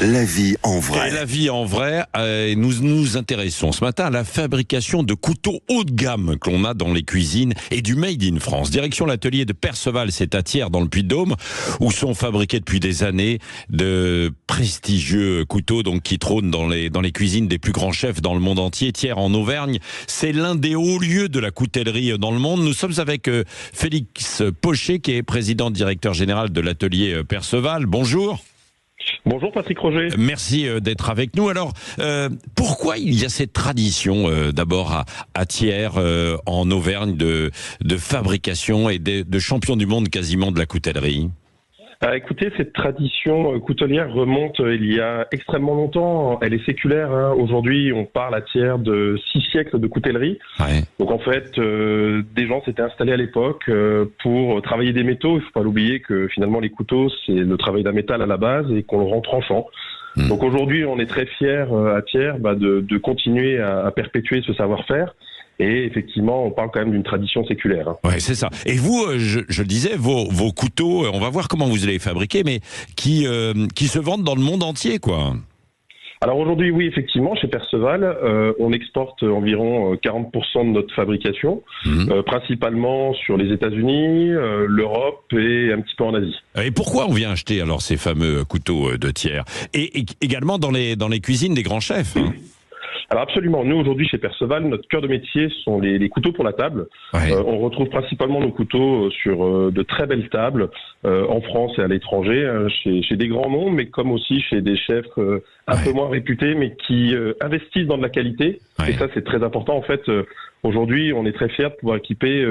La vie en vrai. Et la vie en vrai, nous nous intéressons ce matin à la fabrication de couteaux haut de gamme que l'on a dans les cuisines et du Made in France. Direction l'atelier de Perceval, c'est à Thiers dans le Puy-de-Dôme, où sont fabriqués depuis des années de prestigieux couteaux donc qui trônent dans les cuisines des plus grands chefs dans le monde entier. Thiers en Auvergne, c'est l'un des hauts lieux de la coutellerie dans le monde. Nous sommes avec Félix Pochet, qui est président directeur général de l'atelier Perceval. Bonjour. Bonjour Patrick Roger. Merci d'être avec nous. Alors, pourquoi il y a cette tradition d'abord à Thiers, en Auvergne, de fabrication et de champion du monde quasiment de la coutellerie ? Écoutez, cette tradition coutelière remonte il y a extrêmement longtemps. Elle est séculaire. Aujourd'hui, on parle à Thiers de 6 siècles de coutellerie. Ouais. Donc en fait, des gens s'étaient installés à l'époque pour travailler des métaux. Il ne faut pas l'oublier que finalement les couteaux, c'est le travail d'un métal à la base et qu'on le rend tranchant. Donc aujourd'hui, on est très fiers à Thiers de continuer à perpétuer ce savoir-faire. Et effectivement, on parle quand même d'une tradition séculaire. Ouais, c'est ça. Et vous, je le disais, vos couteaux, on va voir comment vous allez les fabriquer, mais qui se vendent dans le monde entier, quoi. Alors aujourd'hui, oui, effectivement, chez Perceval, on exporte environ 40% de notre fabrication, principalement sur les États-Unis, l'Europe et un petit peu en Asie. Et pourquoi on vient acheter alors ces fameux couteaux de Thiers et également dans les cuisines des grands chefs, hein. Alors absolument, nous aujourd'hui chez Perceval, notre cœur de métier sont les couteaux pour la table. Ouais. On retrouve principalement nos couteaux sur de très belles tables en France et à l'étranger, chez des grands noms, mais comme aussi chez des chefs un peu moins réputés, mais qui investissent dans de la qualité. Ouais. Et ça c'est très important en fait. Aujourd'hui, on est très fiers de pouvoir équiper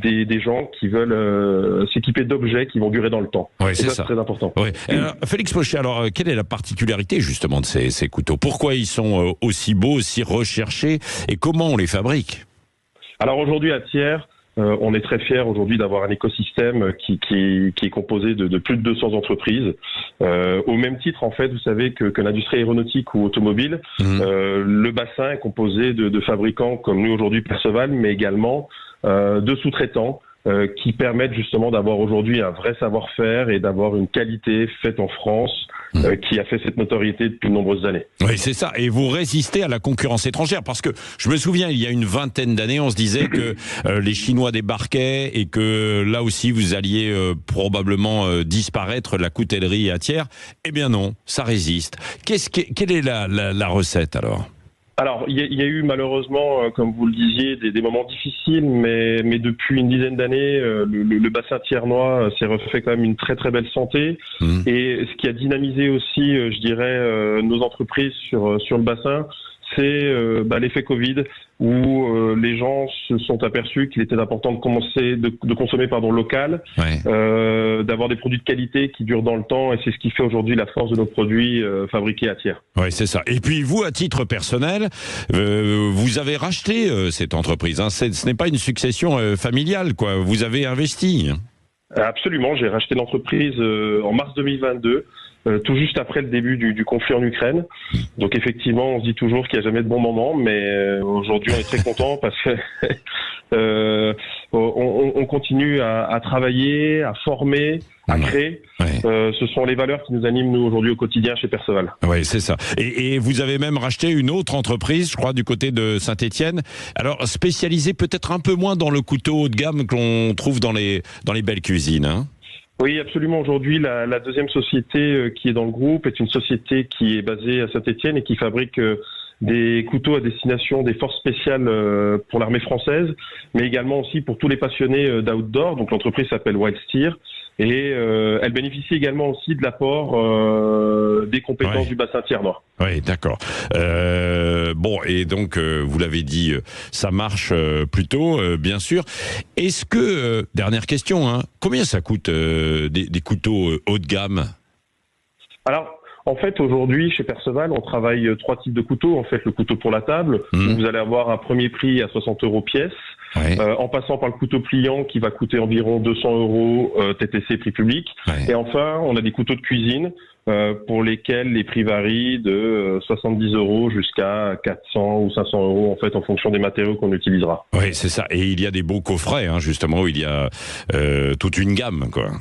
des gens qui veulent s'équiper d'objets qui vont durer dans le temps. Ouais, c'est ça, c'est très important. Ouais. Alors, Félix Pochet, alors quelle est la particularité justement de ces couteaux ? Pourquoi ils sont aussi beaux, aussi recherchés, et comment on les fabrique ? Alors aujourd'hui à Thiers, on est très fiers aujourd'hui d'avoir un écosystème qui est composé de plus de 200 entreprises. Au même titre, en fait, vous savez que l'industrie aéronautique ou automobile, le bassin est composé de fabricants comme nous aujourd'hui Perceval, mais également de sous-traitants qui permettent justement d'avoir aujourd'hui un vrai savoir-faire et d'avoir une qualité faite en France qui a fait cette notoriété depuis de nombreuses années. Oui, c'est ça. Et vous résistez à la concurrence étrangère parce que je me souviens, il y a une vingtaine d'années, on se disait que les Chinois débarquaient et que là aussi vous alliez probablement disparaître, la coutellerie à Thiers. Eh bien non, ça résiste. Quelle est la recette alors ? Alors, il y a eu malheureusement, comme vous le disiez, des moments difficiles, mais depuis une dizaine d'années, le bassin thiernois s'est refait quand même une très très belle santé. Et ce qui a dynamisé aussi, je dirais, nos entreprises sur le bassin, c'est l'effet Covid, où les gens se sont aperçus qu'il était important de consommer local, d'avoir des produits de qualité qui durent dans le temps, et c'est ce qui fait aujourd'hui la force de nos produits fabriqués à Thiers. Oui, c'est ça. Et puis vous, à titre personnel, vous avez racheté cette entreprise, hein. Ce n'est pas une succession familiale, quoi. Vous avez investi. Absolument, j'ai racheté l'entreprise en mars 2022. Tout juste après le début du conflit en Ukraine. Donc effectivement, on se dit toujours qu'il n'y a jamais de bon moment, mais aujourd'hui on est très content parce que on continue à travailler, à former, à créer. Ce sont les valeurs qui nous animent nous aujourd'hui au quotidien chez Perceval. Oui, c'est ça. Et vous avez même racheté une autre entreprise, je crois, du côté de Saint-Étienne. Alors spécialisée peut-être un peu moins dans le couteau haut de gamme que l'on trouve dans les belles cuisines, hein. Oui, absolument. Aujourd'hui, la deuxième société qui est dans le groupe est une société qui est basée à Saint-Étienne et qui fabrique des couteaux à destination des forces spéciales pour l'armée française, mais également aussi pour tous les passionnés d'outdoor. Donc l'entreprise s'appelle Wild Steer et elle bénéficie également aussi de l'apport des compétences du bassin thiernois. Oui, d'accord. Bon, et donc vous l'avez dit, ça marche plutôt, bien sûr. Est-ce que, dernière question, hein, combien ça coûte des couteaux haut de gamme ? Alors, en fait, aujourd'hui, chez Perceval, on travaille 3 types de couteaux. En fait, le couteau pour la table, où vous allez avoir un premier prix à 60 € pièce, en passant par le couteau pliant qui va coûter environ 200 € TTC prix public. Et enfin, on a des couteaux de cuisine pour lesquels les prix varient de 70 € jusqu'à 400 ou 500 € en fait, en fonction des matériaux qu'on utilisera. Oui, c'est ça. Et il y a des beaux coffrets, hein, justement, où il y a toute une gamme, quoi.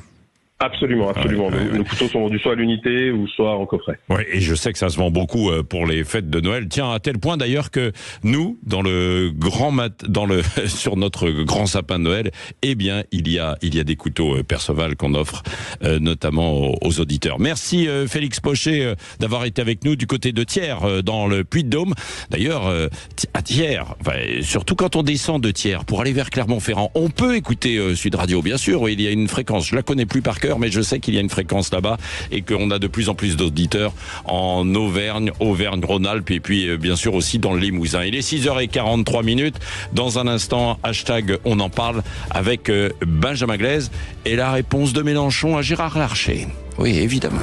Absolument. Nos couteaux sont vendus soit à l'unité ou soit en coffret. Ouais, et je sais que ça se vend beaucoup pour les fêtes de Noël. Tiens, à tel point d'ailleurs que nous, dans le sur notre grand sapin de Noël, eh bien, il y a des couteaux Perceval qu'on offre notamment aux auditeurs. Merci Félix Pochet d'avoir été avec nous du côté de Thiers, dans le Puy-de-Dôme. D'ailleurs, à Thiers, surtout quand on descend de Thiers pour aller vers Clermont-Ferrand, on peut écouter Sud Radio, bien sûr. Oui, il y a une fréquence. Je la connais plus par cœur, mais je sais qu'il y a une fréquence là-bas et qu'on a de plus en plus d'auditeurs en Auvergne-Rhône-Alpes et puis bien sûr aussi dans le Limousin. Il est 6h43. Dans un instant, hashtag on en parle avec Benjamin Glaise et la réponse de Mélenchon à Gérard Larcher. Oui, évidemment.